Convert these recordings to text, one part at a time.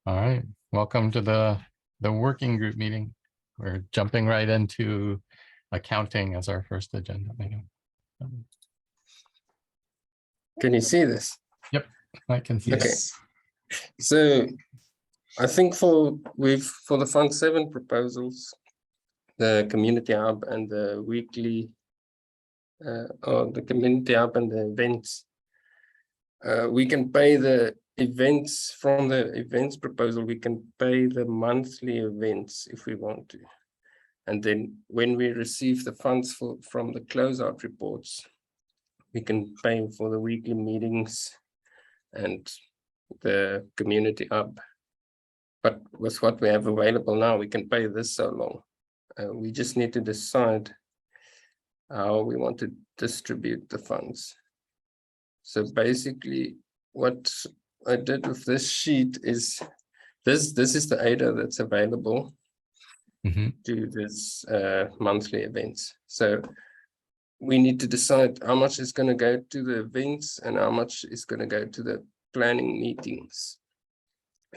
All right, welcome to the working group meeting. We're jumping right into accounting as our first agenda item. Can you see this? Yep, I can see. Okay. It. So I think for the Fund 7 proposals, the Community Hub and the weekly or the Community Hub and the events, we can pay the events from the events proposal. We can pay the monthly events if we want to. And then when we receive the funds from the closeout reports, we can pay for the weekly meetings and the Community Hub. But with what we have available now, we can pay this so long. We just need to decide how we want to distribute the funds. So basically, what I did with this sheet is this is the ADA that's available to this monthly events. So we need to decide how much is going to go to the events and how much is going to go to the planning meetings.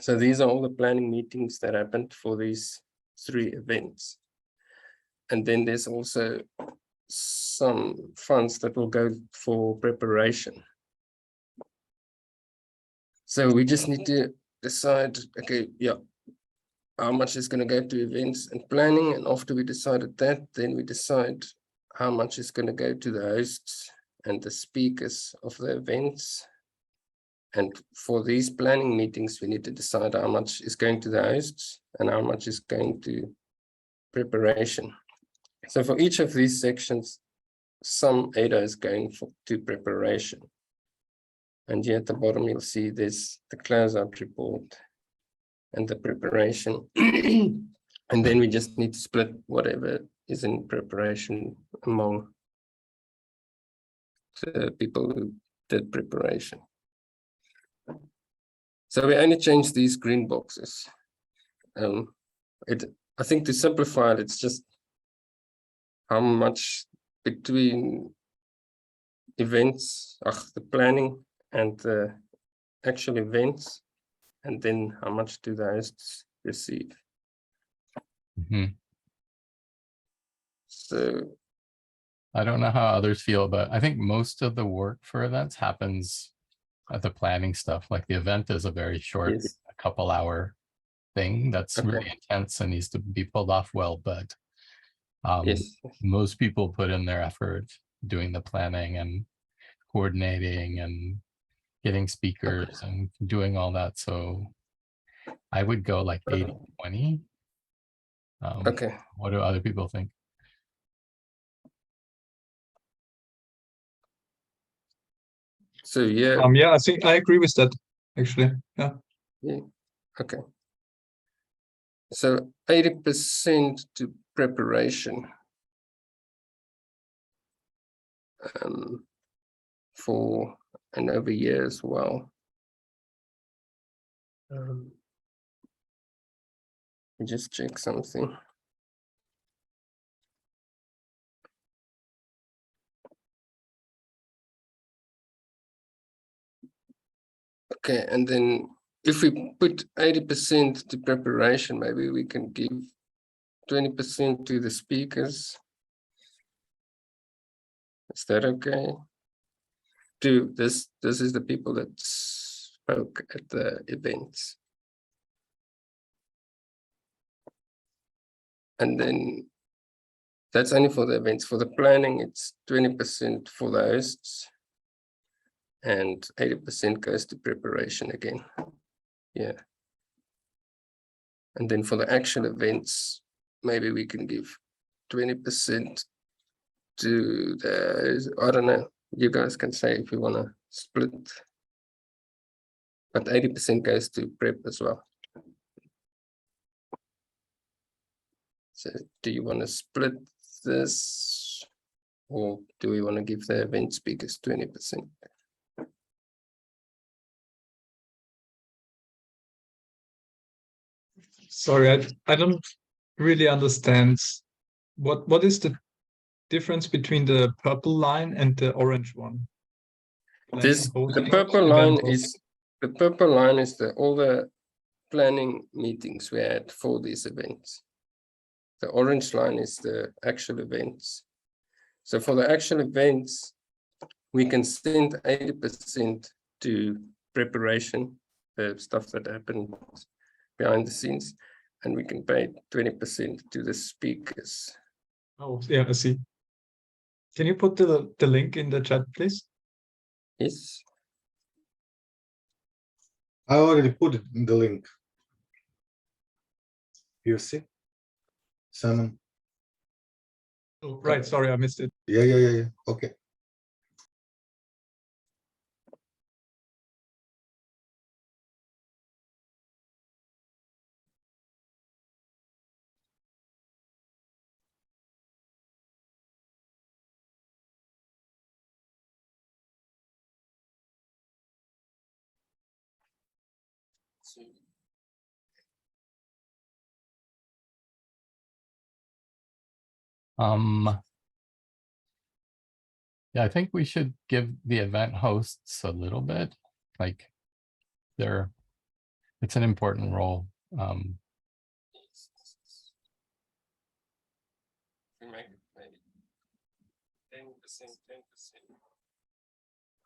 So these are all the planning meetings that happened for these 3 events. And then there's also some funds that will go for preparation. So we just need to decide, okay, yeah, how much is going to go to events and planning. And after we decided that, then we decide how much is going to go to the hosts and the speakers of the events. And for these planning meetings, we need to decide how much is going to the hosts and how much is going to preparation. So for each of these sections, some ADA is going to preparation. And here at the bottom, you'll see there's the closeout report and the preparation. And then we just need to split whatever is in preparation among the people who did preparation. So we only change these green boxes. I think to simplify it, it's just how much between events, the planning and the actual events, and then how much do the hosts receive. So I don't know how others feel, but I think most of the work for events happens at the planning stuff. Like the event is a very short, a couple hour thing that's really intense and needs to be pulled off well, but most people put in their effort doing the planning and coordinating and getting speakers and doing all that. So I would go like 80-20. What do other people think? So yeah. Yeah, I think I agree with that, actually. Yeah. Okay. So 80% to preparation for and over year as well. Just check something. Okay, and then if we put 80% to preparation, maybe we can give 20% to the speakers. Is that okay? This is the people that spoke at the events. And then that's only for the events. For the planning, it's 20% for the hosts and 80% goes to preparation again. Yeah. And then for the actual events, maybe we can give 20% to the, I don't know, you guys can say if you want to split, but 80% goes to prep as well. So do you want to split this, or do we want to give the event speakers 20%? Sorry, I don't really understand what is the difference between the purple line and the orange one? The purple line is all the planning meetings we had for these events. The orange line is the actual events. So for the actual events, we can send 80% to preparation, the stuff that happened behind the scenes, and we can pay 20% to the speakers. Oh, yeah, I see. Can you put the link in the chat, please? Yes. I already put it in the link. You see? Simon. Oh, right. Sorry, I missed it. Yeah. Okay. Yeah, I think we should give the event hosts a little bit, like it's an important role.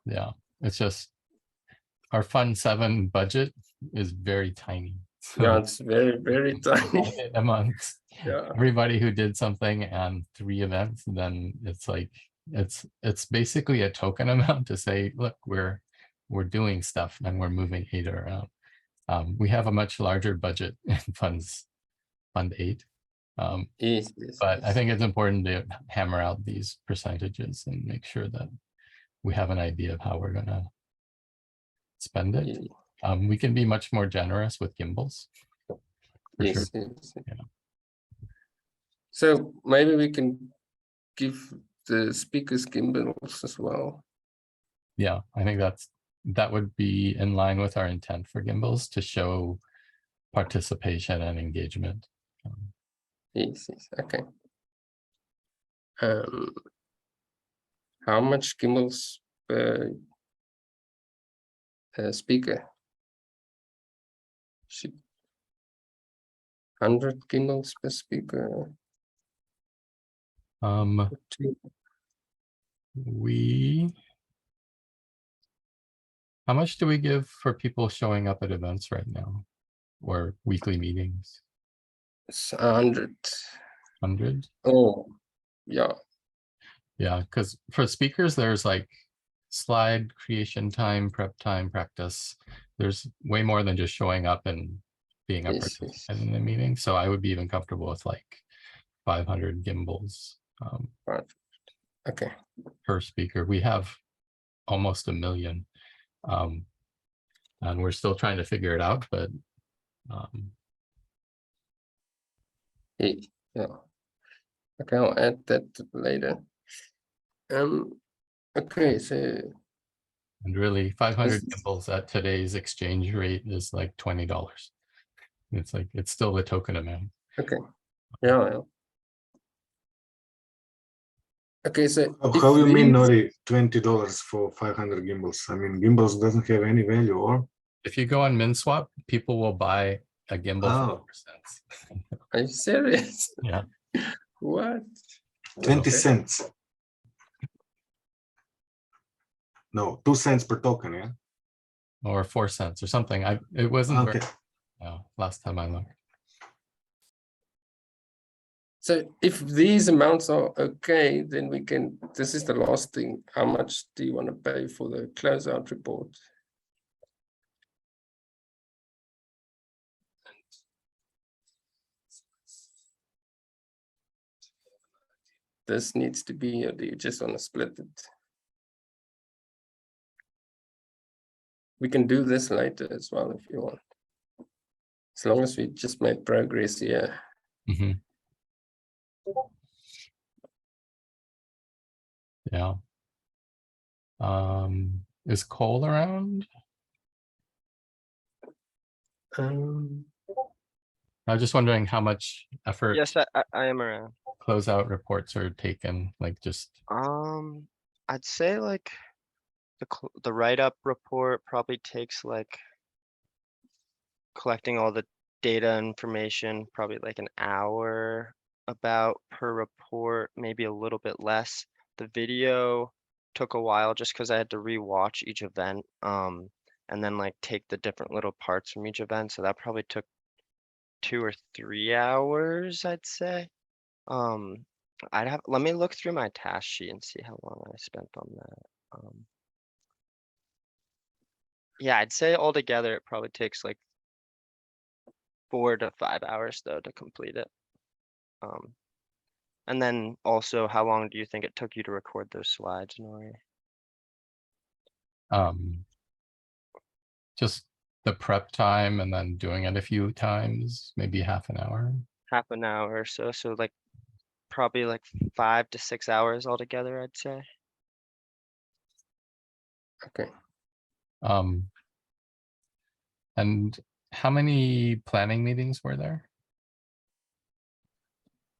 Yeah, it's just our Fund 7 budget is very tiny. Yeah, it's very, very tiny. Amongst Yeah. everybody who did something and 3 events, then it's like it's basically a token amount to say, look, we're doing stuff and we're moving ADA around. We have a much larger budget in Fund 8. Yes, But I think it's important to hammer out these percentages and make sure that we have an idea of how we're going to spend it. Yeah. We can be much more generous with gimbals. For Yes, sure. yes. Yeah. So maybe we can give the speakers gimbals as well. Yeah, I think that would be in line with our intent for gimbals to show participation and engagement. Yes, okay. How much gimbals per speaker? 100 gimbals per speaker. How much do we give for people showing up at events right now or weekly meetings? It's 100. 100? Oh, yeah. Yeah, because for speakers, there's like slide creation time, prep time, practice. There's way more than just showing up and being a participant in the meeting. So I would be even comfortable with like 500 gimbals Okay. per speaker. We have almost 1 million. And we're still trying to figure it out, but yeah. Okay, I'll add that later. Okay, so and really 500 gimbals at today's exchange rate is like $20. It's like it's still a token amount. okay. Yeah. Okay, so How you mean, Nori, $20 for 500 gimbals? I mean, gimbals doesn't have any value, or? If you go on MinSwap, people will buy a gimbal for 4 cents. Are you serious? Yeah. What? 20 cents. No, 2 cents per token, yeah? Or 4 cents or something. It wasn't okay. Last time I looked. So if these amounts are okay, then we can, this is the last thing. How much do you want to pay for the closeout report? This needs to be, or do you just want to split it? We can do this later as well if you want. As long as we just made progress here. Mm-hmm. Yeah. Is Cole around? I'm just wondering how much effort. Yes, I am around. Closeout reports are taken, like just. I'd say like the write-up report probably takes like collecting all the data information, probably like an hour about per report, maybe a little bit less. The video took a while just because I had to rewatch each event, and then like take the different little parts from each event. So that probably took 2 or 3 hours, I'd say. Let me look through my task sheet and see how long I spent on that. Yeah, I'd say altogether it probably takes like 4 to 5 hours though to complete it. And then also, how long do you think it took you to record those slides, Nori? Just the prep time and then doing it a few times, maybe half an hour. Half an hour or so. So like probably like 5 to 6 hours altogether, I'd say. Okay. And how many planning meetings were there?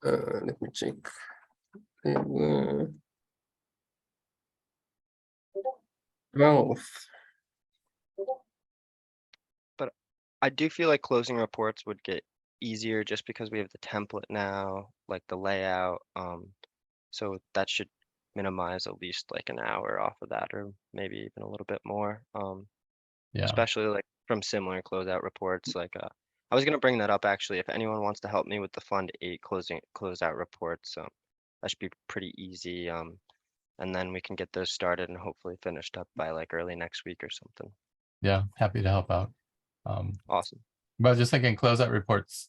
Let me check. There were 12. I do feel like closing reports would get easier just because we have the template now, like the layout. So that should minimize at least like an hour off of that, or maybe even a little bit more. Yeah, Especially like from similar closeout reports. Like I was gonna bring that up actually. If anyone wants to help me with the Fund 8 closeout reports, that should be pretty easy. And then we can get those started and hopefully finished up by like early next week or something. yeah, happy to help out. Awesome. But just thinking closeout reports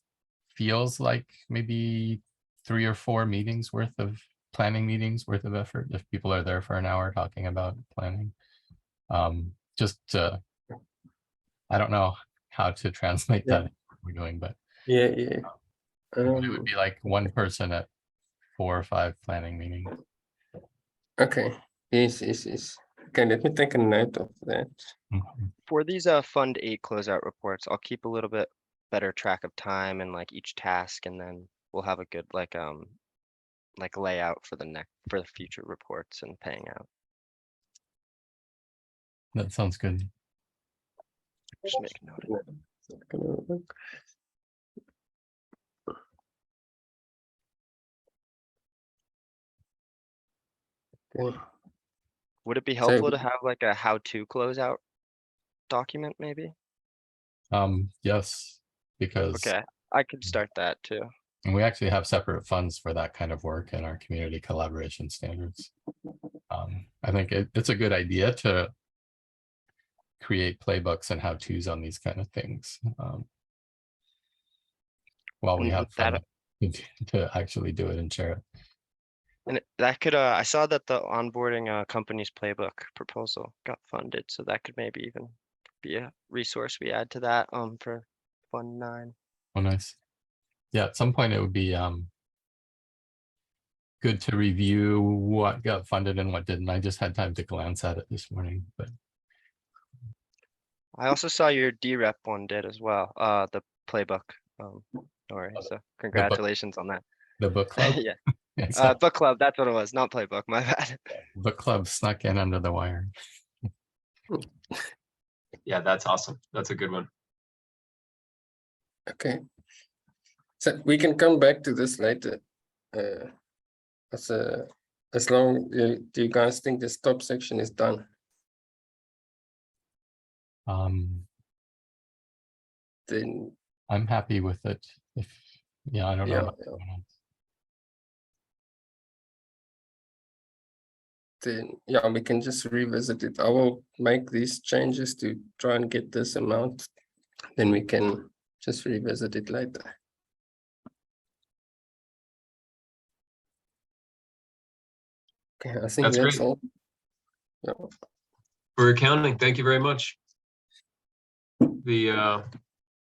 feels like maybe 3 or 4 meetings worth of planning meetings worth of effort if people are there for an hour talking about planning. Just to, I don't know how to translate Yeah. that we're doing, but Yeah. it would be like one person at 4 or 5 planning meetings. Okay. Yes. Okay, let me take a note of that. Mhm. For these Fund 8 closeout reports, I'll keep a little bit better track of time and like each task, and then we'll have a good like layout for the future reports and paying out. That sounds good. Just make a note of it. It's not gonna work. Okay. Would it be So- helpful to have like a how-to closeout document maybe? Yes, because Okay, I could start that too. we actually have separate funds for that kind of work in our community collaboration standards. I think it's a good idea to create playbooks and how-tos on these kind of things while we And have that- fun to actually do it and share it. And that could, I saw that the onboarding company's playbook proposal got funded, so that could maybe even be a resource we add to that for Fund 9. Oh, nice. Yeah, at some point it would be good to review what got funded and what didn't. I just had time to glance at it this morning, but I also saw your DREP one did as well, the playbook. So congratulations on that. the book club, Yeah, yeah, so book club, that's what it was, not playbook, my bad. book club snuck in under the wire. Yeah, that's awesome. That's a good one. Okay. So we can come back to this later. As long do you guys think this top section is done? Then I'm happy with it. If yeah, I don't know. Yeah, about yeah. everyone else. then yeah, we can just revisit it. I will make these changes to try and get this amount. Then we can just revisit it later. Okay, I think That's that's great. all. Yeah. For accounting, thank you very much. The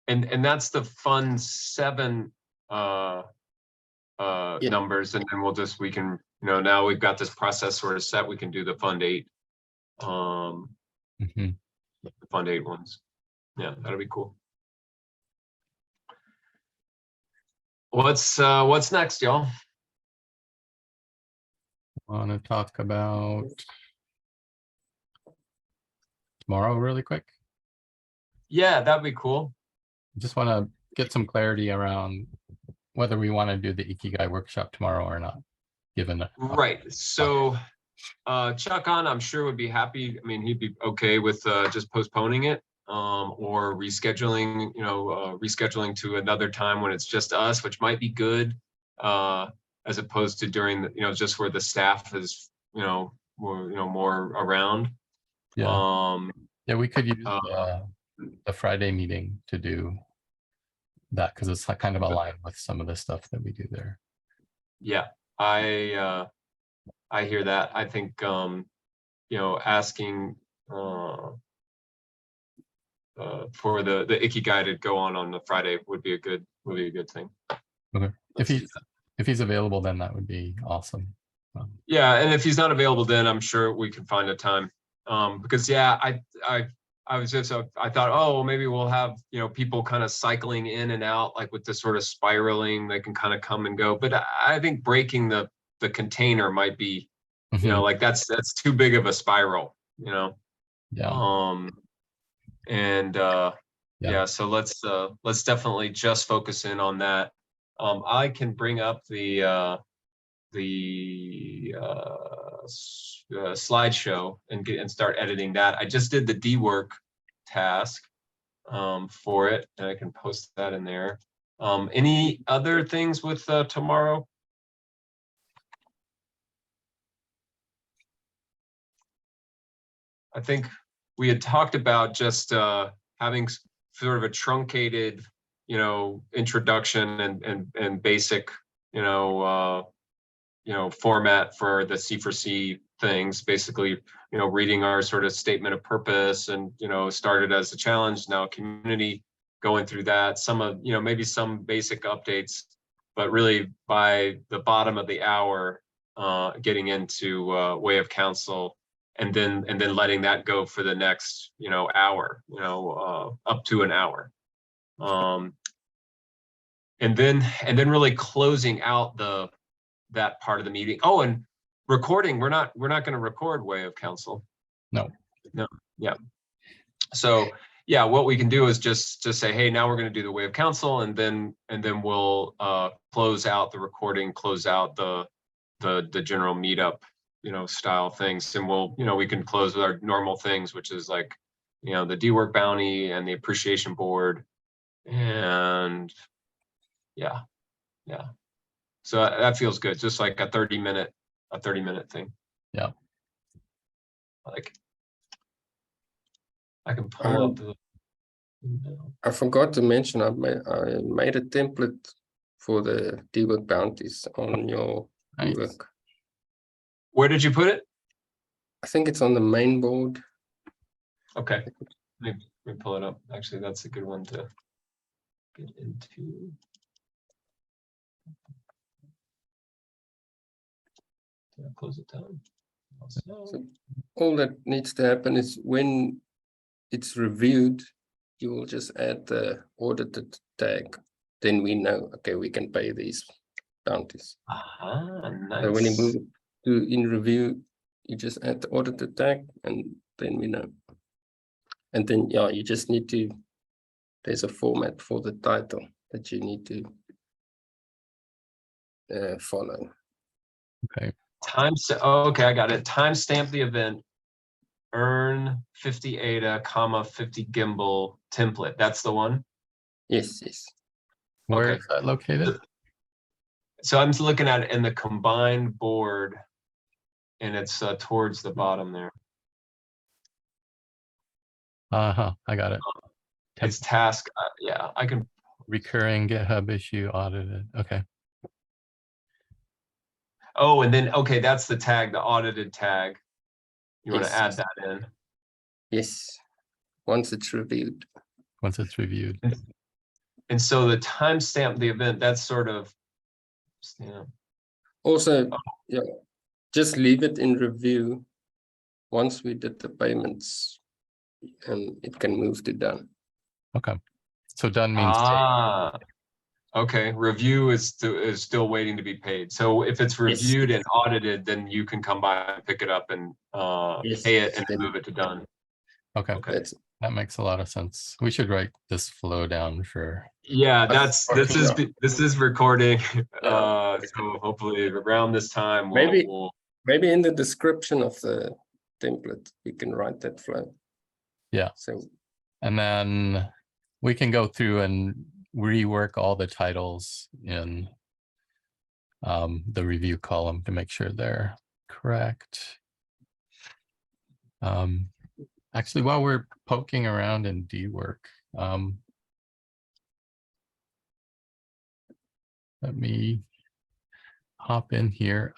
and that's the Fund 7 Yeah. numbers, and then we can, now we've got this process sort of set, we can do the Fund 8 Mhm. the Fund 8 ones. Yeah, that'll be cool. What's next, y'all? Want to talk about tomorrow really quick? Yeah, that'd be cool. Just want to get some clarity around whether we want to do the Ikigai workshop tomorrow or not, given Right. So Chuck on, I'm sure would be happy. I mean, he'd be okay with just postponing it or rescheduling, rescheduling to another time when it's just us, which might be good as opposed to during the, just where the staff is, more around. Yeah. Yeah, we could use the Friday meeting to do that because it's kind of aligned with some of the stuff that we do there. Yeah, I hear that. I think asking for the Ikigai to go on the Friday would be a good thing. Okay. If he's available, then that would be awesome. Yeah, and if he's not available, then I'm sure we can find a time. Because yeah, I was just I thought, oh, maybe we'll have people kind of cycling in and out, like with this sort of spiraling, they can kind of come and go. But I think breaking the container might be, like that's too big of a spiral, Yeah. And yeah, so let's definitely just focus in on that. I can bring up the slideshow and start editing that. I just did the dework task for it, and I can post that in there. Any other things with tomorrow? I think we had talked about just having sort of a truncated, introduction and basic, format for the C4C things, basically, reading our sort of statement of purpose and, started as a challenge, now a community, going through that, some of, maybe some basic updates, but really by the bottom of the hour, getting into way of counsel, and then letting that go for the next, hour, up to an hour. And then really closing out that part of the meeting. Oh, and recording, we're not going to record way of counsel. No. Yeah. So yeah, what we can do is just say, hey, now we're going to do the way of counsel, and then we'll close out the recording, close out the general meetup, style things, and we'll, we can close with our normal things, which is like, the dework bounty and the appreciation board, and yeah. So that feels good, just like a 30-minute thing. Yeah. Like, I can pull up the. I forgot to mention, I made a template for the dework bounties on your Nice. work. Where did you put it? I think it's on the main board. Okay, let me pull it up. Actually, that's a good one to get into. Did I close it down? So all that needs to happen is when it's reviewed, you will just add the audited tag. Then we know, okay, we can pay these bounties. Nice. So when you move to in review, you just add the audited tag, and then we know. And then, yeah, you just need to, there's a format for the title that you need to follow. Okay. Okay, I got it. Timestamp the event. Earn 50 ADA, 50 gimbal template. That's the one. Yes. Where Okay. is that located? So I'm looking at it in the combined board, and it's towards the bottom there. I got it. It's task. Yeah, I can. Recurring GitHub issue audited. Okay. Oh, and then, okay, that's the tag, the audited tag. You want to Yes. add that in? Yes, once it's reviewed. Once it's reviewed. And so the timestamp the event, that's sort of, yeah. Also, yeah, just leave it in review. Once we did the payments, and it can move to done. Okay. So done means Okay, review is still waiting to be paid. So if it's reviewed and audited, then you can come by and pick it up and pay it and then move it to done. okay. That makes a lot of sense. We should write this flow down for. Yeah, That's this is recording. Yeah. So hopefully around this time Maybe- we'll Maybe in the description of the template, we can write that flow. Yeah. So And then we can go through and rework all the titles in the review column to make sure they're correct. Actually, while we're poking around in dework, let me hop in here.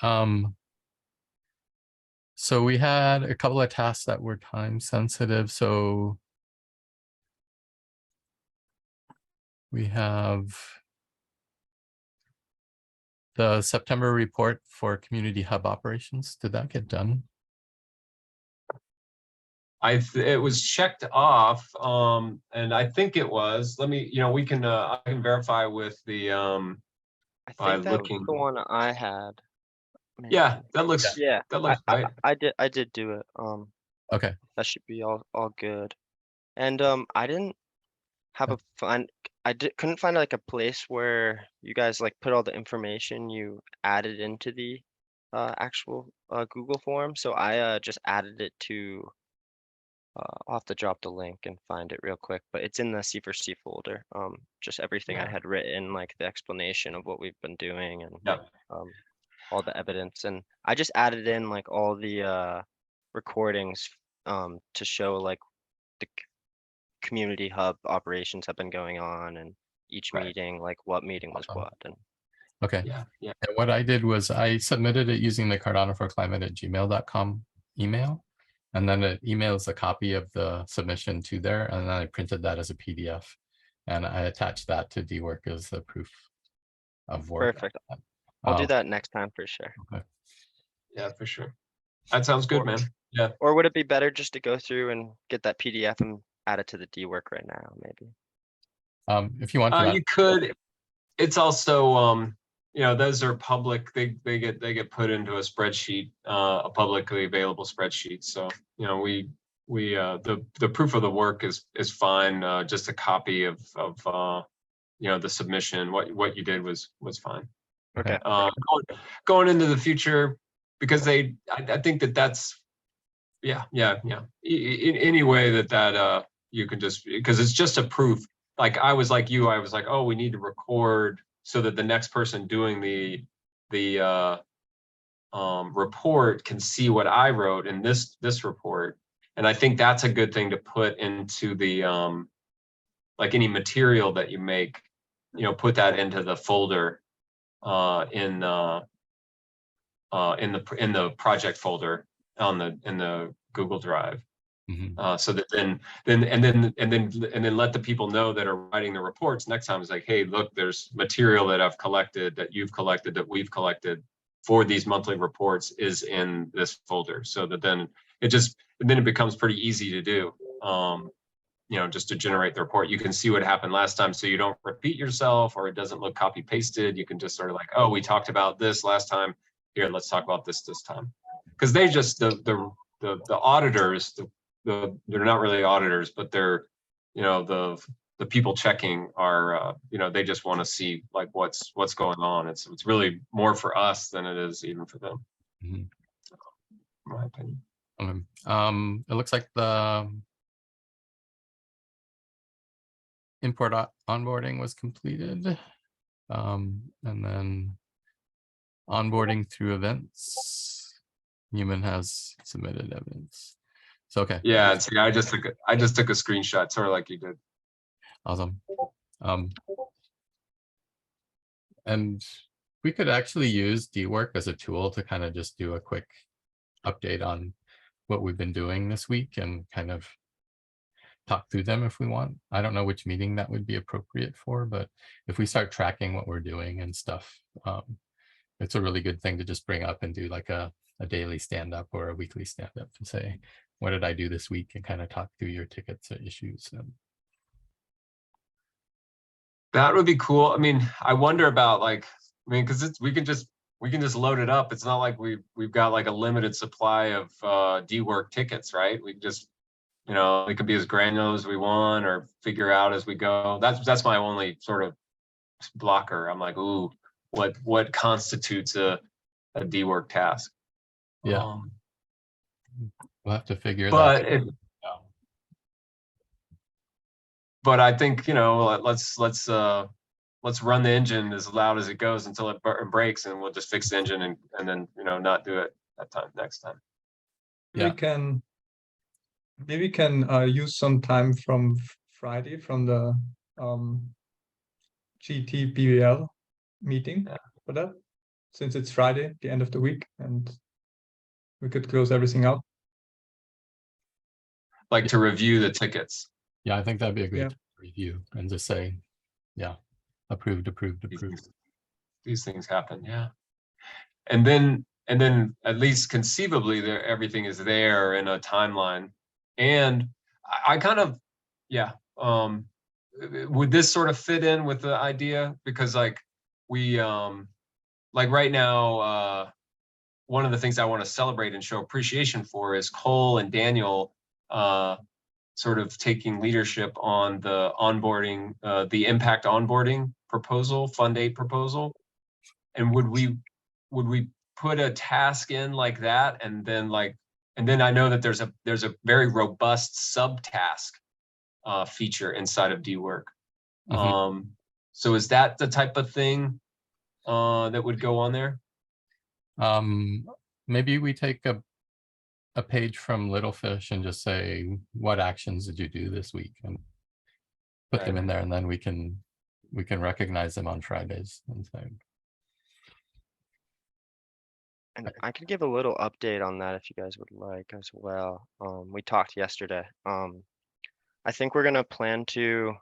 So we had a couple of tasks that were time sensitive. So we have the September report for Community Hub operations. Did that get done? it was checked off, and I think it was. Let me, we can I can verify with the I by think that was looking. the one I had. Yeah, maybe. that looks Yeah, that looks right. I did do it. Okay. That should be all good. And I didn't have a couldn't find like a place where you guys like put all the information you added into the actual Google form. So I just added it to I'll have to drop the link and find it real quick, but it's in the C4C folder. Just everything I Yeah. had written, like the explanation of what we've been doing and Yeah. all the evidence. And I just added in like all the recordings to show like the community hub operations have been going on and each Right. meeting, like what meeting was what. And Okay. Yeah. And what I did was I submitted it using the Cardano4Climate@gmail.com email. And then it emails a copy of the submission to there. And then I printed that as a PDF. And I attached that to dework as the proof of work. perfect. I'll do Um, that next time for sure. Yeah, for sure. That sounds good, man. Yeah. Or would it be better just to go through and get that PDF and add it to the dework right now, maybe? If you want to, You could. It's also those are public. They get put into a spreadsheet, a publicly available spreadsheet. So we the proof of the work is fine. Just a copy of the submission. What you did was fine. Okay. Going into the future, because I think that's any way that you can just, because it's just a proof. Like I was like you, I was like, oh, we need to record so that the next person doing the report can see what I wrote in this report. And I think that's a good thing to put into the like any material that you make, put that into the folder in the project folder in the Google Drive. Mhm. So that then let the people know that are writing the reports next time. It's like, hey, look, there's material that I've collected, that you've collected, that we've collected for these monthly reports is in this folder. So that then it becomes pretty easy to do. Just to generate the report, you can see what happened last time, so you don't repeat yourself, or it doesn't look copy pasted. You can just sort of like, oh, we talked about this last time. Here, let's talk about this time. Because they just the auditors, they're not really auditors, but they're the people checking are they just want to see like what's going on. It's really more for us than it is even for them. Mhm. In my opinion. Okay. It looks like the import onboarding was completed. And then onboarding through events. Newman has submitted evidence. So okay. Yeah, see, I just took a screenshot, sort of like you did. Awesome. And we could actually use dework as a tool to kind of just do a quick update on what we've been doing this week and kind of talk through them if we want. I don't know which meeting that would be appropriate for, but if we start tracking what we're doing and stuff, it's a really good thing to just bring up and do like a daily stand-up or a weekly stand-up to say, what did I do this week, and kind of talk through your tickets or issues. That would be cool. I mean, I wonder about because we can just load it up. It's not like we've got like a limited supply of dework tickets, right? We just You know, it could be as granular as we want or figure out as we go. That's my only sort of blocker. I'm like, ooh, what constitutes a dework task? Yeah. We'll have to figure But that out. but I think, you know, let's run the engine as loud as it goes until it breaks, and we'll just fix the engine and then, you know, not do it next time. Yeah. Maybe we can use some time from Friday from the GTBL meeting for that, since it's Friday, the end of the week, and we could close everything out. Like to review the tickets. Yeah, I think that'd be a Yeah. great review and just say, yeah, approved. These things happen, yeah. And then at least conceivably there everything is there in a timeline. And I kind of, yeah, would this sort of fit in with the idea? Because like we like right now, one of the things I want to celebrate and show appreciation for is Cole and Daniel sort of taking leadership on the onboarding, the impact onboarding proposal, Fund 8 proposal. And would we put a task in like that, and then I know that there's a very robust subtask feature inside of dework. So is that the type of thing that would go on there? Maybe we take a page from Littlefish and just say, what actions did you do this week, and put them in there, and then we can recognize them on Fridays and say. And I could give a little update on that if you guys would like as well. We talked yesterday. I think we're gonna plan to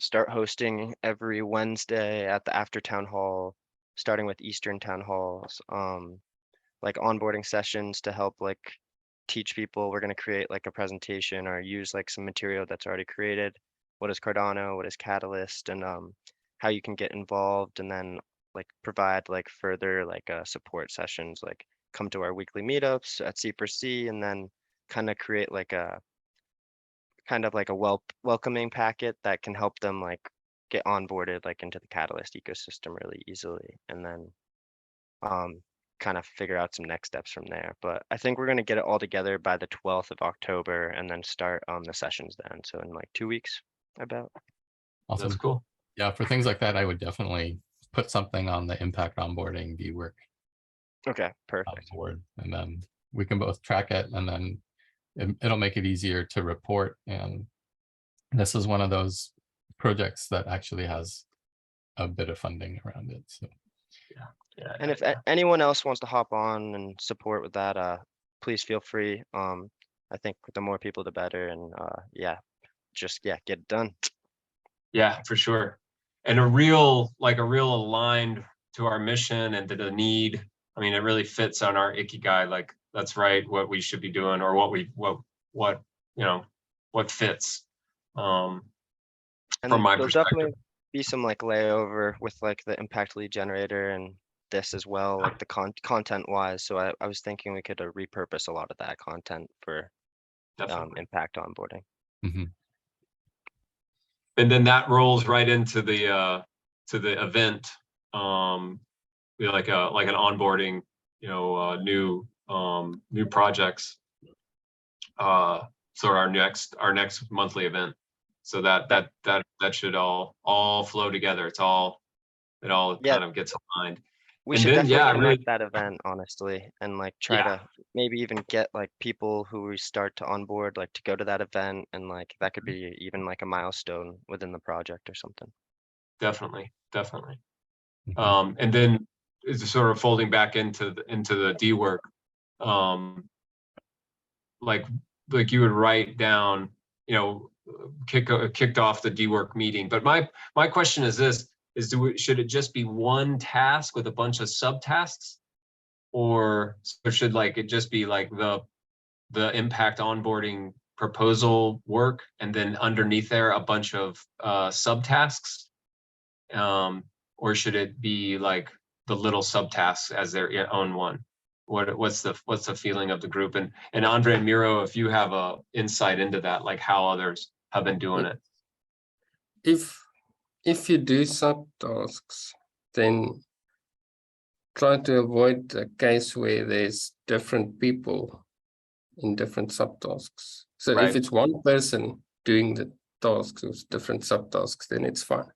start hosting every Wednesday at the after town hall, starting with Eastern town halls, like onboarding sessions to help like teach people. We're gonna create like a presentation or use like some material that's already created. What is Cardano? What is Catalyst? And how you can get involved, and then like provide like further like support sessions, like come to our weekly meetups at C4C, and then kind of create like a welcoming packet that can help them like get onboarded like into the Catalyst ecosystem really easily, and then kind of figure out some next steps from there. But I think we're going to get it all together by the 12th of October and then start the sessions then. So in like 2 weeks, about. Awesome. That's cool. Yeah, for things like that, I would definitely put something on the impact onboarding dework Okay, perfect. board, and then we can both track it, and then it'll make it easier to report. And this is one of those projects that actually has a bit of funding around it. So Yeah. And if anyone else wants to hop on and support with that, please feel free. I think the more people, the better. And just get it done. Yeah, for sure. And a real aligned to our mission and to the need. I mean, it really fits on our ikigai. Like that's right, what we should be doing, or what fits. And from my there'll perspective. definitely be some like layover with like the impact lead generator and this as well, like the content wise. So I was thinking we could repurpose a lot of that content for impact onboarding. And then that rolls right into the event, like an onboarding, new projects. So our next monthly event. So that should all flow together. It all kind of gets aligned. We should definitely connect that event, honestly, and like try to maybe even get like people who we start to onboard, like to go to that event, and like that could be even like a milestone within the project or something. Definitely. And then it's sort of folding back into the dework. Like you would write down, kicked off the dework meeting. But my question is this. Should it just be one task with a bunch of subtasks, or should it just be like the impact onboarding proposal work, and then underneath there a bunch of subtasks, or should it be like the little subtasks as their own one? what's the feeling of the group? And Andre and Miro, if you have a insight into that, like how others have been doing it. If you do subtasks, then try to avoid a case where there's different people in different subtasks. So Right. if it's one person doing the tasks with different subtasks, then it's fine,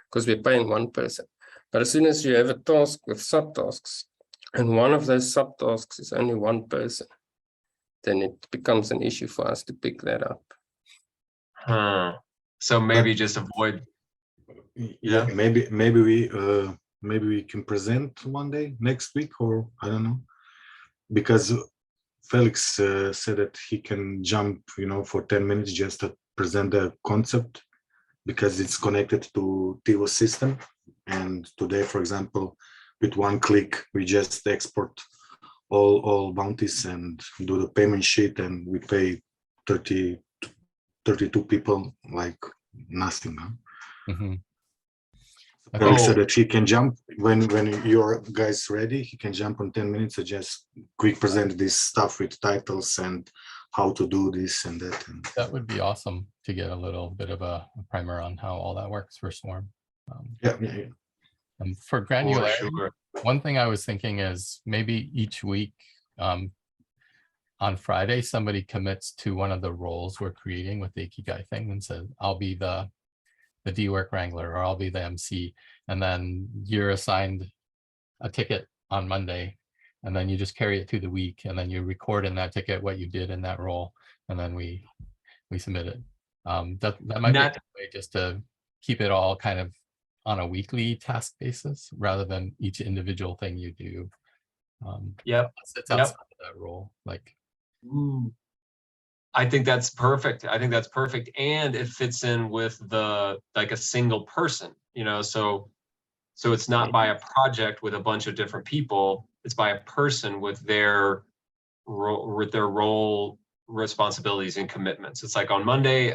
because we're paying one person. But as soon as you have a task with subtasks, and one of those subtasks is only one person, then it becomes an issue for us to pick that up. Huh. So maybe just avoid. Yeah, maybe we can present one day next week, or I don't know, because Felix said that he can jump, for 10 minutes just to present the concept, because it's connected to Tivo's system. And today, for example, with one click, we just export all bounties and do the payment sheet, and we pay 32 people like nothing. Huh? Mm-hmm. Felix said that he can jump when your guys ready. He can jump on 10 minutes and just quick present this stuff with titles and how to do this and that. And That would be awesome to get a little bit of a primer on how all that works for Swarm. yeah. And for For granularity, sure. one thing I was thinking is maybe each week on Friday, somebody commits to one of the roles we're creating with the Ikigai thing and says, I'll be the dework wrangler, or I'll be the MC. And then you're assigned a ticket on Monday, and then you just carry it through the week, and then you record in that ticket what you did in that role, and then we submit it. That might be a good way just to keep it all kind of on a weekly task basis rather than each individual thing you do. Yep. It's outside of that role. Like, I think that's perfect. And it fits in with like a single person, so it's not by a project with a bunch of different people. It's by a person with their role, responsibilities, and commitments. It's like on Monday,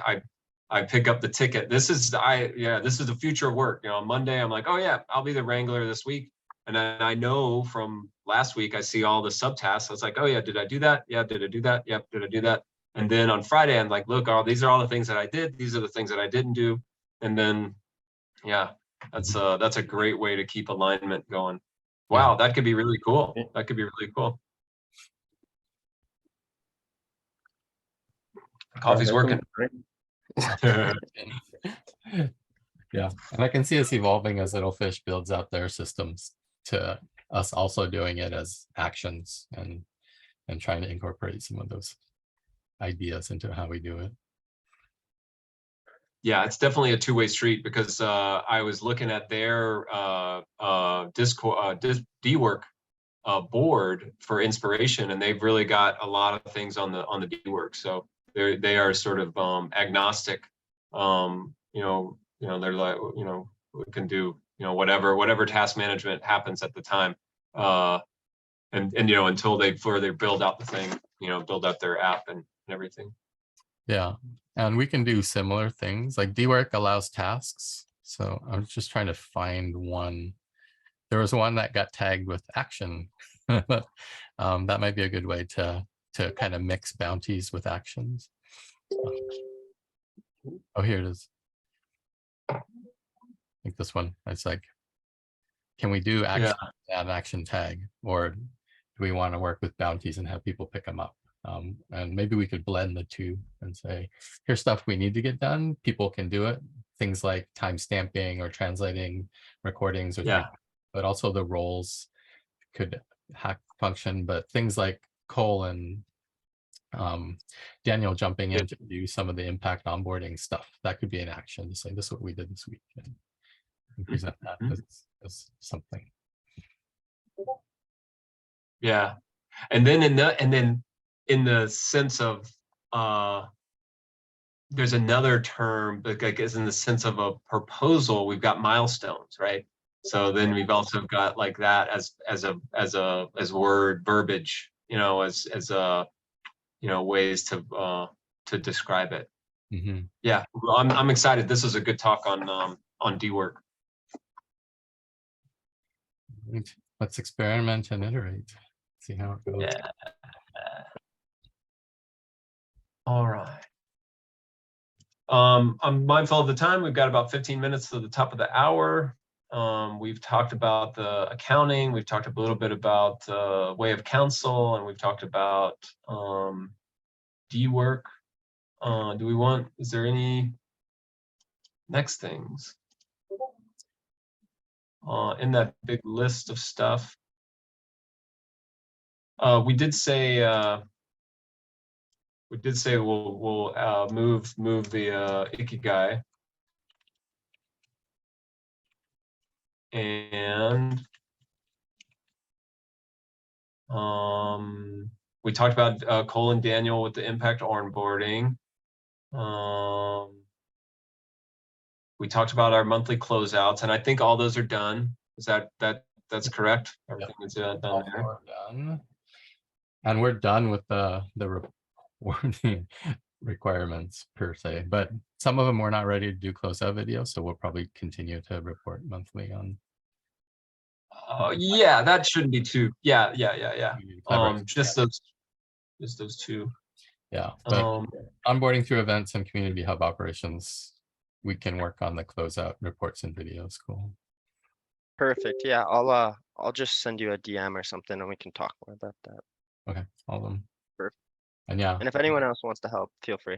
I pick up the ticket. This is the future of work. On Monday, I'm like, oh yeah, I'll be the wrangler this week. And then I know from last week, I see all the subtasks. I was like, oh yeah, did I do that? Yeah, did I do that? Yep, did I do that? And then on Friday, I'm like, look, these are all the things that I did. These are the things that I didn't do. And then, yeah, that's a great way to keep alignment going. Wow, that could be really cool. That could be really cool. Coffee's working. Yeah, and I can see us evolving as Littlefish builds out their systems to us also doing it as actions and trying to incorporate some of those ideas into how we do it. Yeah, it's definitely a two-way street, because I was looking at their Discord dework board for inspiration, and they've really got a lot of things on the dework. So they are sort of agnostic. They're like, we can do whatever task management happens at the time, and until they further build out the thing, build out their app and everything. Yeah, and we can do similar things. Like dework allows tasks. So I was just trying to find one. There was one that got tagged with action. That might be a good way to kind of mix bounties with actions. Oh, here it is. I think this one. It's like, can we do action, add an action tag, or do we want to work with bounties and have people pick them up? And maybe we could blend the two and say, here's stuff we need to get done. People can do it. Things like time stamping or translating recordings, but also the roles could hack function. But things like Cole and Daniel jumping in to do some of the impact onboarding stuff, that could be an action to say, this is what we did this week, and present that as something. Yeah, and then in the sense of there's another term, like I guess in the sense of a proposal, we've got milestones, right? So then we've also got like that as word verbiage, as ways to describe it. Mm-hmm. Yeah, I'm excited. This is a good talk on dework. Let's experiment and iterate. See how it goes. Yeah. All right. I'm mindful of the time. We've got about 15 minutes to the top of the hour. We've talked about the accounting. We've talked a little bit about way of counsel, and we've talked about dework. Is there any next things in that big list of stuff? We did say we'll move the Ikigai, and we talked about Cole and Daniel with the impact onboarding. We talked about our monthly closeouts, and I think all those are done. Is that's correct? Everything is done All there. four done. And we're done with the reporting requirements per se, but some of them we're not ready to do closeout videos, so we'll probably continue to report monthly on. Yeah, that shouldn't be too. Yeah. Just those two. Yeah, but onboarding through events and community hub operations, we can work on the closeout reports and videos. Cool. Perfect. Yeah, I'll just send you a DM or something and we can talk more about that. Okay, all of them. Perfect. And yeah, And if anyone else wants to help, feel free.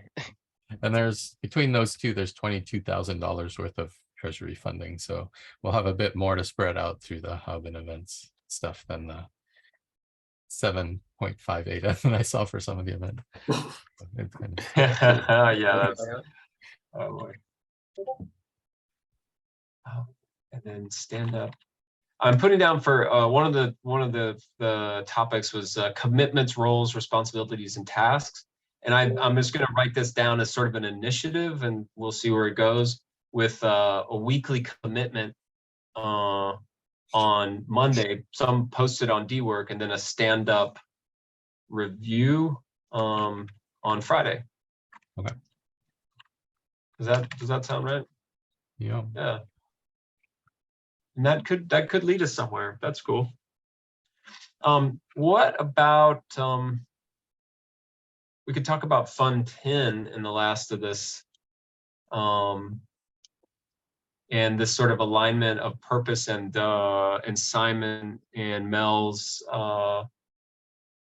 and there's between those two, there's $22,000 worth of treasury funding. So we'll have a bit more to spread out through the hub and events stuff than the 7.58 that I saw for some of the event. It's kind of- Yeah, that's. Oh boy. Oh, and then stand up. I'm putting down for one of the topics was commitments, roles, responsibilities, and tasks. And I'm just going to write this down as sort of an initiative, and we'll see where it goes with a weekly commitment on Monday, some posted on dework, and then a stand-up review on Friday. Okay. Does that sound right? Yeah. Yeah. And that could lead us somewhere. That's cool. What about we could talk about Fund 10 in the last of this, and this sort of alignment of purpose and Simon and Mel's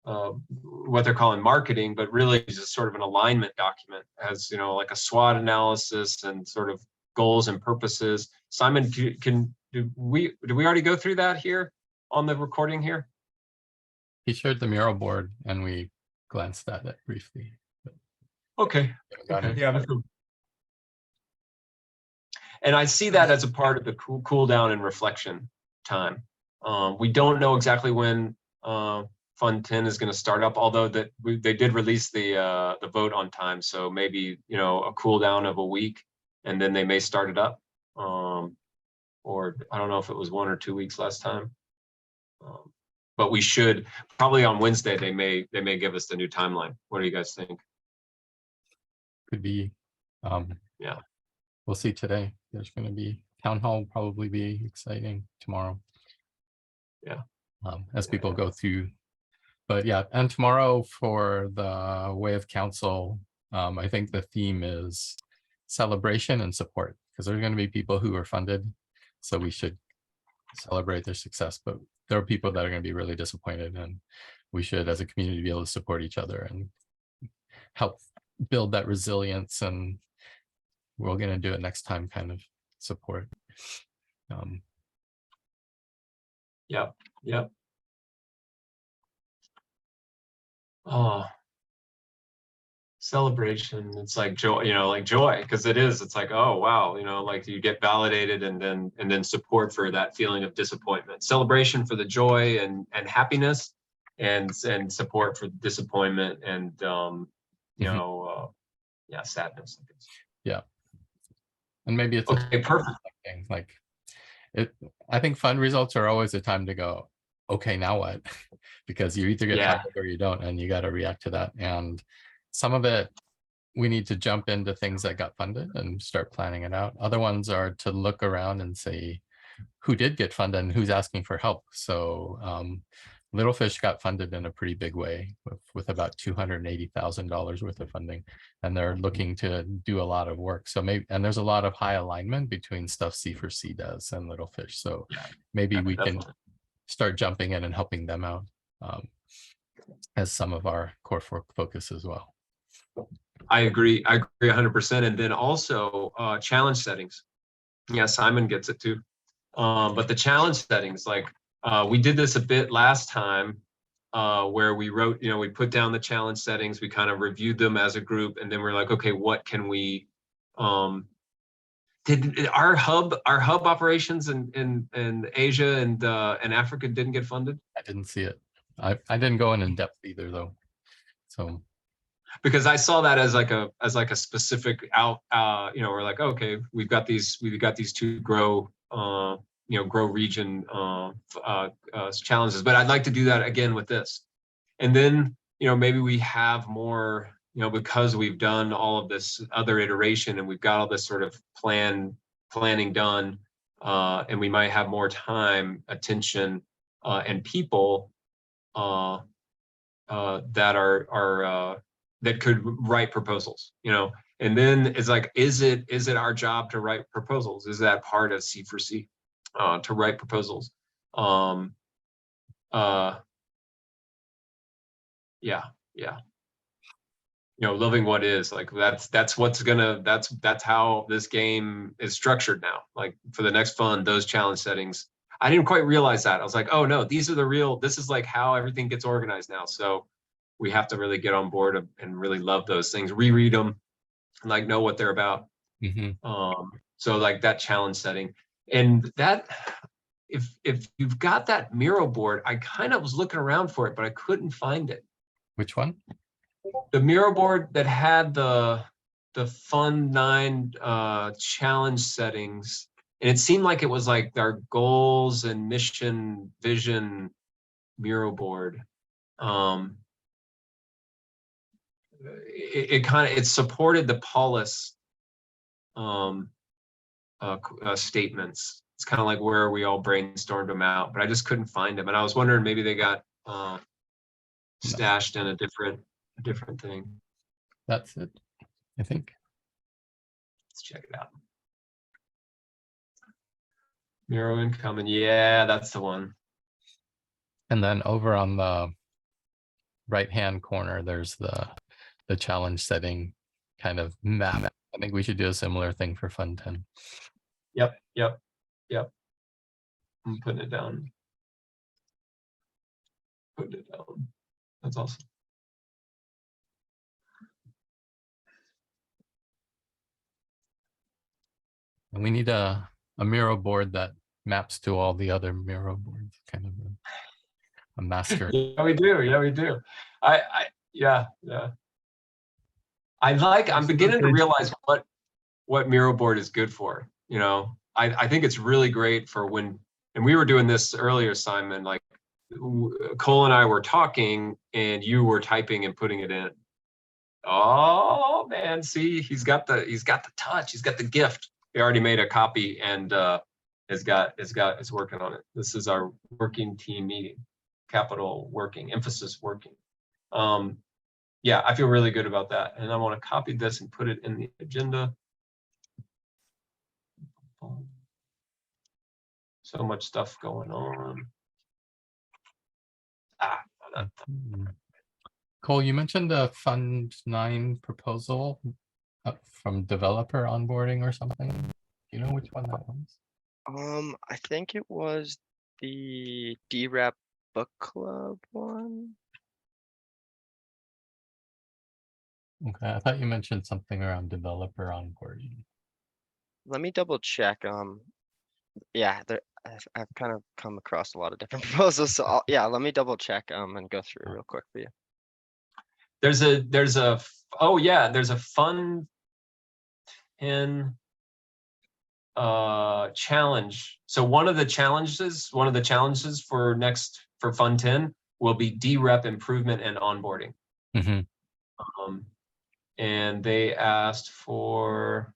what they're calling marketing, but really just sort of an alignment document, as you know, like a SWOT analysis and sort of goals and purposes. Simon, do we already go through that here on the recording here? He shared the mural board and we glanced at it briefly. Okay. Okay. Yeah. And I see that as a part of the cool down and reflection time. We don't know exactly when Fund 10 is going to start up, although they did release the vote on time, so maybe a cool down of a week, and then they may start it up. Or I don't know if it was 1 or 2 weeks last time. But we should probably on Wednesday they may give us the new timeline. What do you guys think? Could be. Yeah. We'll see today. There's going to be town hall, will probably be exciting tomorrow. Yeah. As people go through. But yeah, and tomorrow for the Way of Council, I think the theme is celebration and support, because there's going to be people who are funded, so we should celebrate their success. But there are people that are going to be really disappointed, and we should, as a community, be able to support each other and help build that resilience. And we're going to do it next time kind of support. Yep. Oh, celebration. It's like joy, like joy, because it is. It's like, oh wow, like you get validated, and then support for that feeling of disappointment. Celebration for the joy and happiness, and support for disappointment and yeah, sadness. I guess. Yeah, and maybe it's okay. Perfect. Like I think fund results are always a time to go, okay, now what? Because you either get funded or you don't, and you got to react to that. And some of it, we need to jump into things that got funded and start planning it out. Other ones are to look around and say, who did get funded and who's asking for help? So Little Fish got funded in a pretty big way with about $280,000 worth of funding, and they're looking to do a lot of work. So maybe, and there's a lot of high alignment between stuff C4C does and Little Fish. So maybe we can start jumping in and helping them out as some of our core focus as well. I agree 100%. And then also challenge settings. Yeah, Simon gets it too. But the challenge settings, like we did this a bit last time, where we wrote, we put down the challenge settings, we kind of reviewed them as a group, and then we're like, okay, what can we, did our hub operations in Asia and Africa didn't get funded? I didn't see it. I didn't go in depth either though. So because I saw that as like a specific we're like, okay, we've got these two grow grow region challenges, but I'd like to do that again with this. And then maybe we have more, because we've done all of this other iteration and we've got all this sort of planning done, and we might have more time, attention, and people that are that could write proposals, and then it's like, is it our job to write proposals? Is that part of C4C to write proposals? Yeah. Living what is, like, that's what's gonna, that's how this game is structured now. Like for the next fund, those challenge settings, I didn't quite realize that. I was like, oh no, these are the real, this is like how everything gets organized now. So we have to really get on board and really love those things, reread them, and like know what they're about. So like that challenge setting, and that, if you've got that Miro board, I kind of was looking around for it, but I couldn't find it. which one? The Miro board that had the Fund 9 challenge settings, and it seemed like it was like our goals and mission vision Miro board. It supported the Paulus statements. It's kind of like where we all brainstormed them out, but I just couldn't find them, and I was wondering maybe they got stashed in a different thing. That's it, I think. Let's check it out. Miro income, and yeah, that's the one. And then over on the right-hand corner, there's the challenge setting kind of map. I think we should do a similar thing for Fund 10. Yep. I'm putting it down. That's awesome. And we need a Miro board that maps to all the other Miro boards, kind of a master. Yeah, we do. I'm beginning to realize what Miro board is good for. I think it's really great for when, and we were doing this earlier, Simon, like Cole and I were talking and you were typing and putting it in. Oh man, see, he's got the touch, he's got the gift. He already made a copy and is working on it. This is our working team meeting, capital working, emphasis working. Yeah, I feel really good about that. And I want to copy this and put it in the agenda. So much stuff going on. Cole, you mentioned the Fund 9 proposal from developer onboarding or something. Do you know which one that was? I think it was the DRAP book club one. Okay, I thought you mentioned something around developer onboarding. Let me double check. Yeah, I've kind of come across a lot of different proposals. So let me double check and go through real quick for you. There's a Fund 10 challenge. So one of the challenges for Fund 10 will be DREP improvement and onboarding. And they asked for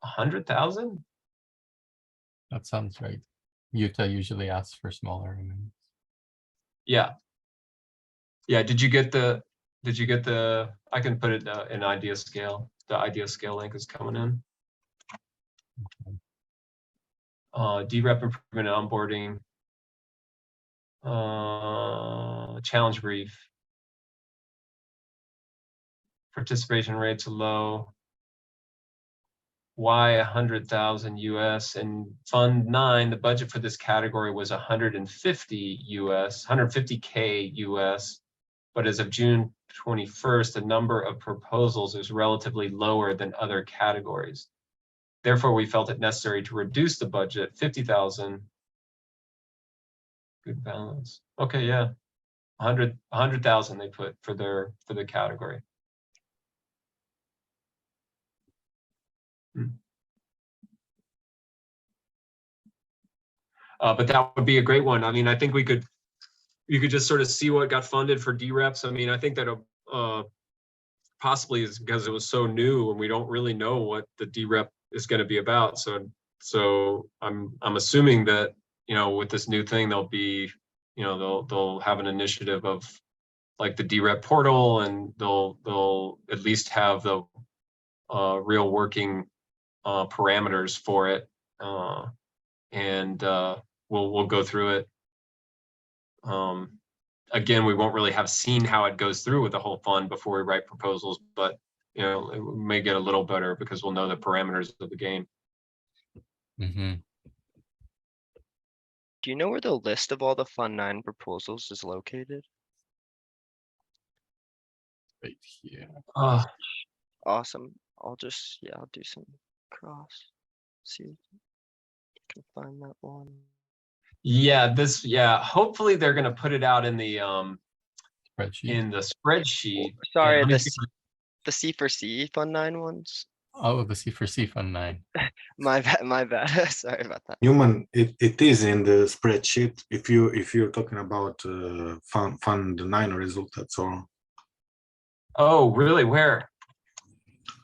$100,000. That sounds right. Utah usually asks for smaller amounts. Yeah. Yeah, did you get the, I can put it in idea scale. The idea scale link is coming in. DREP improvement and onboarding. Challenge brief. Participation rates are low. Why 100,000 US? And Fund 9, the budget for this category was 150 US, 150K US. But as of June 21st, the number of proposals is relatively lower than other categories. Therefore, we felt it necessary to reduce the budget 50,000. Good balance. Okay, yeah. 100,000 they put for the category. But that would be a great one. I mean, I think you could just sort of see what got funded for DREPs. I mean, I think that possibly is because it was so new and we don't really know what the DREP is going to be about. So I'm assuming that, you know, with this new thing, they'll be, you know, they'll have an initiative of like the DREP portal, and they'll at least have the real working parameters for it. And we'll go through it. Again, we won't really have seen how it goes through with the whole fund before we write proposals, but you know, it may get a little better because we'll know the parameters of the game. Mm-hmm. Do you know where the list of all the Fund 9 proposals is located? Right here. Awesome. I'll do some cross. See if I can find that one. Yeah, hopefully they're gonna put it out in the Spreadsheet. spreadsheet. Sorry, And let me the C4C Fund 9 ones. Oh, the C4C Fund 9. My bad. Sorry about that. Newman, it is in the spreadsheet. If you're talking about fund 9 result, that's all. Oh, really? Where?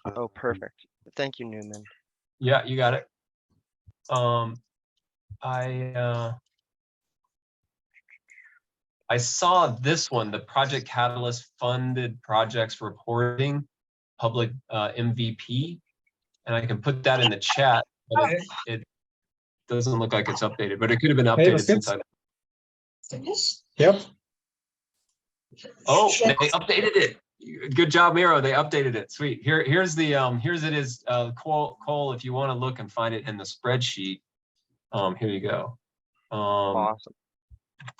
Oh, perfect. Thank you, Newman. Yeah, you got it. I saw this one, the Project Catalyst funded projects reporting public MVP, and I can put that in the chat, but it doesn't look like it's updated, but it could have been updated since I. Yep. Oh, they updated it. Good job, Miro. They updated it. Sweet. Here's it is Cole, if you want to look and find it in the spreadsheet. Here you go. Awesome.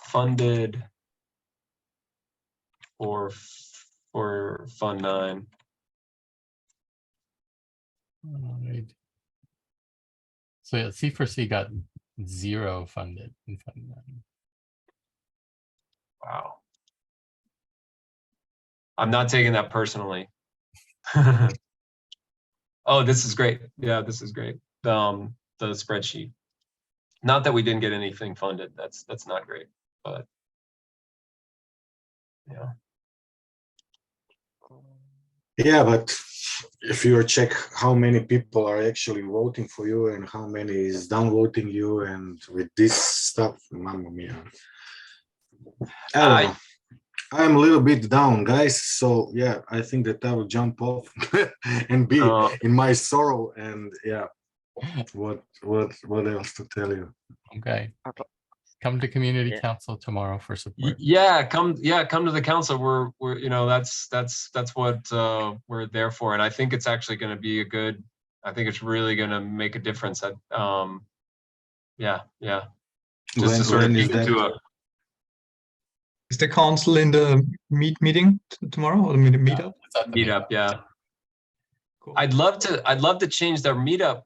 Funded for Fund 9. All right. So yeah, C4C got 0 funded in Fund 9. Wow. I'm not taking that personally. Oh, this is great. Yeah, this is great. The spreadsheet. Not that we didn't get anything funded. That's not great, but yeah. Yeah, but if you check how many people are actually voting for you and how many is downvoting you, and with this stuff, mamma mia. I don't know. I'm a little bit down, guys. So yeah, I think that I will jump off and be in my sorrow. And yeah, what else to tell you? Okay. Come to community council tomorrow for support. Yeah, come to the council. We're you know, that's what we're there for, and I think it's actually going to be I think it's really going to make a difference. Yeah. Just to sort of dig into a. Is the council in the meeting tomorrow, or the meetup? Meetup, yeah. Cool. I'd love to change their meetup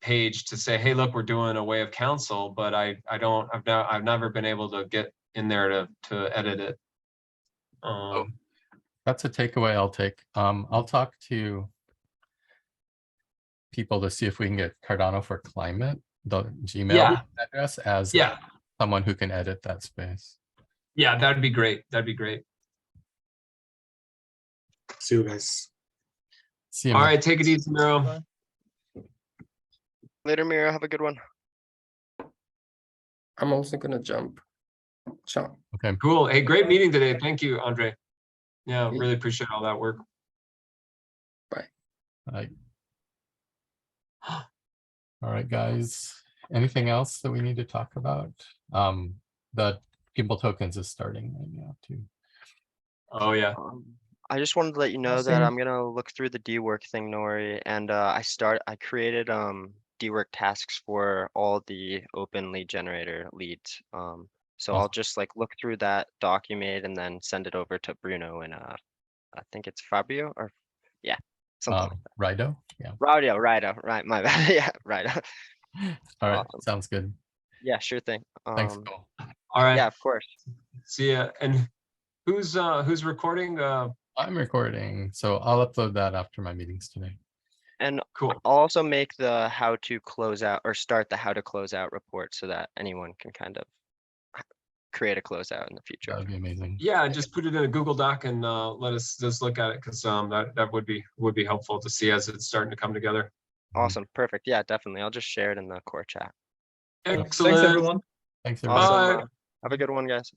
page to say, hey, look, we're doing a way of council, but I've never been able to get in there to edit it. That's a takeaway I'll take. I'll talk to people to see if we can get Cardano4Climate, the Gmail address, as someone who can edit that space. Yeah, that'd be great. That'd be great. See you guys. See you. All right, take it easy, Miro. Later, Mira. Have a good one. I'm also gonna jump. Ciao. Okay. Cool. Hey, great meeting today. Thank you, Andre. Yeah, Yeah. really appreciate all that work. All right, guys. Anything else that we need to talk about? The Gimbal tokens is starting right now too. Oh, yeah. I just wanted to let you know that Nothing. I'm gonna look through the dework thing, Nori, and I created dework tasks for all the open lead generator leads. So I'll Awesome. just like look through that document and then send it over to Bruno and I think it's Fabio or yeah, something like Rido. Yeah. Raudio, right, my bad. Yeah, right. All right. Awesome. Sounds good. Yeah, sure thing. Thanks, Cole. All right. Yeah, of course. See ya. And who's recording? I'm recording, so I'll upload that after my meetings today. And Cool. I'll also make the how to close out or start the how to close out report so that anyone can kind of create a closeout in the future. That would be amazing. Yeah, just put it in a Google Doc and let us just look at it because that would be helpful to see as it's starting to come together. Awesome. Perfect. Yeah, definitely. I'll just share it in the core chat. Excellent. Thanks, everyone. Thanks, everybody. Awesome. Bye. Have a good one, guys.